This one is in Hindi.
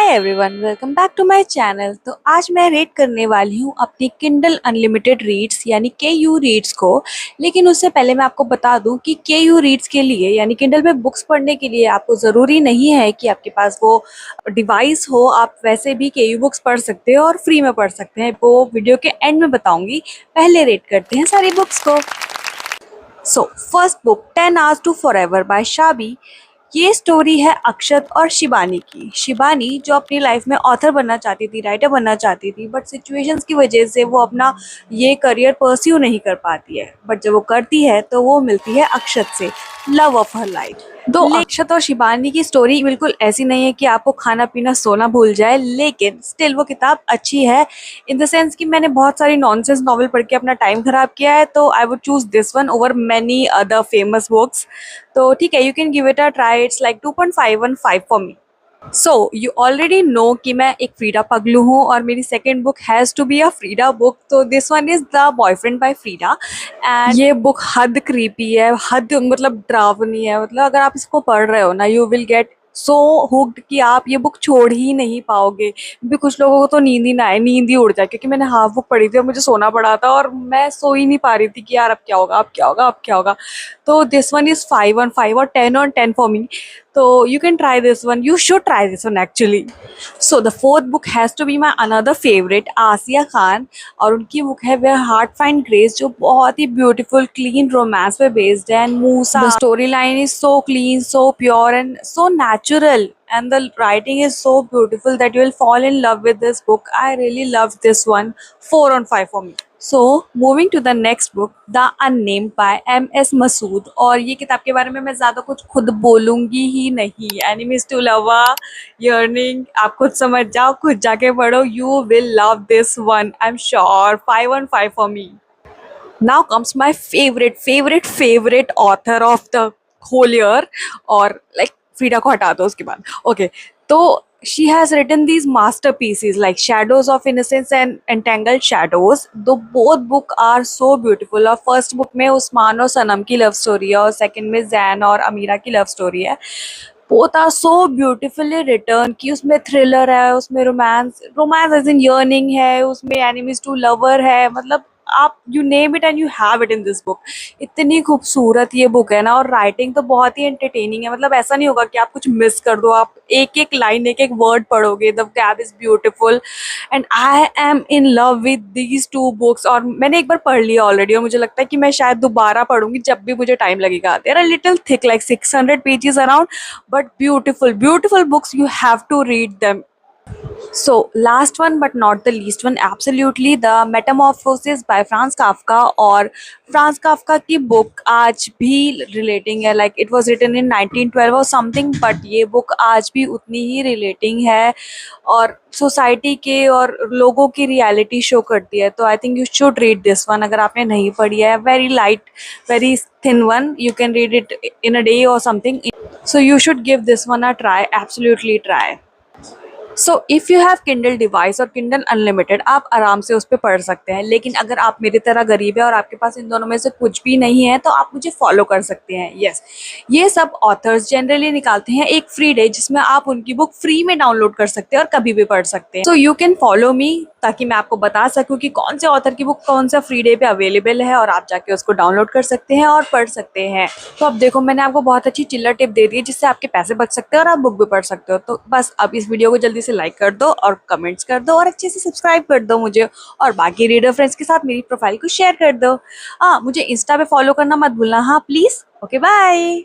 Everyone, welcome back to my channel. तो आज मैं रेट करने वाली हूँ अपनी किंडल अनलिमिटेड रीड्स यानी के यू रीड्स को। लेकिन उससे पहले मैं आपको बता दूं कि के यू रीड्स के लिए यानी किंडल पे बुक्स पढ़ने के लिए आपको ज़रूरी नहीं है कि आपके पास वो डिवाइस हो। आप वैसे भी के यू बुक्स पढ़ सकते हो और फ्री में पढ़ सकते हैं। वो वीडियो के एंड में बताऊँगी। पहले रेट करते हैं सारी बुक्स को। So first book 10 Hours to Forever by Shabi. ये स्टोरी है अक्षत और शिबानी की। शिबानी जो अपनी लाइफ में ऑथर बनना चाहती थी, राइटर बनना चाहती थी, बट सिचुएशंस की वजह से वो अपना ये करियर परस्यू नहीं कर पाती है। बट जब वो करती है तो वो मिलती है अक्षत से, लव ऑफ हर लाइफ। दो अक्षत और शिबानी की स्टोरी बिल्कुल ऐसी नहीं है कि आपको खाना पीना सोना भूल जाए, लेकिन स्टिल वो किताब अच्छी है इन द सेंस कि मैंने बहुत सारी नॉनसेंस नॉवल पढ़ के अपना टाइम खराब किया है, तो I would choose this one over many other famous books. तो ठीक है, you can give it a try. It's like 2.515 for me. So you already know कि मैं एक फ्रीडा पगलू हूँ और मेरी second book has to be a Freida book. तो this one is the boyfriend by Freida. And ये बुक हद क्रीपी है, हद मतलब डरावनी है। मतलब अगर आप इसको पढ़ रहे हो ना, you will get so hooked कि आप ये बुक छोड़ ही नहीं पाओगे। भी कुछ लोगों को तो नींद ही ना आए, नींद ही उड़ जाए, क्योंकि मैंने हाफ बुक पढ़ी थी और मुझे सोना पड़ा था और मैं सो ही नहीं पा रही थी कि यार अब क्या होगा, अब क्या होगा, अब क्या होगा। तो दिस वन इज 5 on 5 और 10 on 10 for me. So you can try this one. You should try this one actually. So the fourth book has to be my another favorite, आसिया खान। और उनकी बुक है Where Heart Find Grace, जो बहुत ही beautiful, clean romance पे based है। And Musa, the storyline is so clean, so pure and so natural. And the writing is so beautiful that you will fall in love with this book. I really loved this one. 4 on 5 for me. So moving to the next book, The Unnamed by M.S. Masood. और ये किताब के बारे में मैं ज़्यादा कुछ खुद बोलूँगी ही नहीं। Enemies to Lover, Yearning, आप खुद समझ जाओ, खुद जाके पढ़ो। You will love this one, I'm sure. 5 on 5 for me. Now comes my favorite author of the whole year, और like फ्रीडा को हटा दो उसके बाद। ओके, तो she has written these masterpieces like Shadows of Innocence and Entangled Shadows. दो both book are so beautiful। और फर्स्ट बुक में उस्मान और सनम की लव स्टोरी है और सेकंड में जैन और अमीरा की लव स्टोरी है। Both are so beautifully written कि उसमें थ्रिलर है, उसमें रोमांस एज इन यर्निंग है, उसमें एनिमीज टू लवर है। मतलब आप you name it and you have it in this book. इतनी खूबसूरत ये बुक है ना, और राइटिंग तो बहुत ही एंटरटेनिंग है। मतलब ऐसा नहीं होगा कि आप कुछ मिस कर दो। आप एक एक लाइन, एक एक वर्ड पढ़ोगे। The cab is beautiful and I am in love with these two books. और मैंने एक बार पढ़ लिया ऑलरेडी और मुझे लगता है कि मैं शायद दोबारा पढ़ूंगी जब भी मुझे टाइम लगेगा। There are little thick, like 600 pages around, but beautiful books. You have to read them. So last one but not the least one, absolutely, The Metamorphosis by Franz Kafka। और फ्रांस काफ्का की बुक आज भी रिलेटिंग है, like it was written in 1912 और समथिंग, बट ये बुक आज भी उतनी ही रिलेटिंग है और सोसाइटी के और लोगों की रियलिटी शो करती है। तो I think you should read this one अगर आपने नहीं पढ़ी है। Very light, very thin one, you can read it in a day और something. So you should give this one a try, absolutely try. So if you have Kindle device और किंडल अनलिमिटेड, आप आराम से उस पर पढ़ सकते हैं। लेकिन अगर आप मेरी तरह गरीब है और आपके पास इन दोनों में से कुछ भी नहीं है, तो आप मुझे फॉलो कर सकते हैं। यस, ये सब ऑथर्स जनरली निकालते हैं एक फ्री डे जिसमें आप उनकी बुक फ्री में डाउनलोड कर सकते हैं और कभी भी पढ़ सकते हैं। So you can follow me ताकि मैं आपको बता सकूं कि कौन से ऑथर की बुक कौन सा फ्री डे पे अवेलेबल है और आप जाके उसको डाउनलोड कर सकते हैं और पढ़ सकते हैं। तो अब देखो, मैंने आपको बहुत अच्छी चिल्लर टिप दे दी है जिससे आपके पैसे बच सकते हैं और आप बुक भी पढ़ सकते हो। तो बस अब इस वीडियो को जल्दी से लाइक कर दो और कमेंट्स कर दो और अच्छे से सब्सक्राइब कर दो मुझे, और बाकी रीडर फ्रेंड्स के साथ मेरी प्रोफाइल को शेयर कर दो। मुझे इंस्टा पे फॉलो करना मत भूलना। हाँ प्लीज। Okay, bye.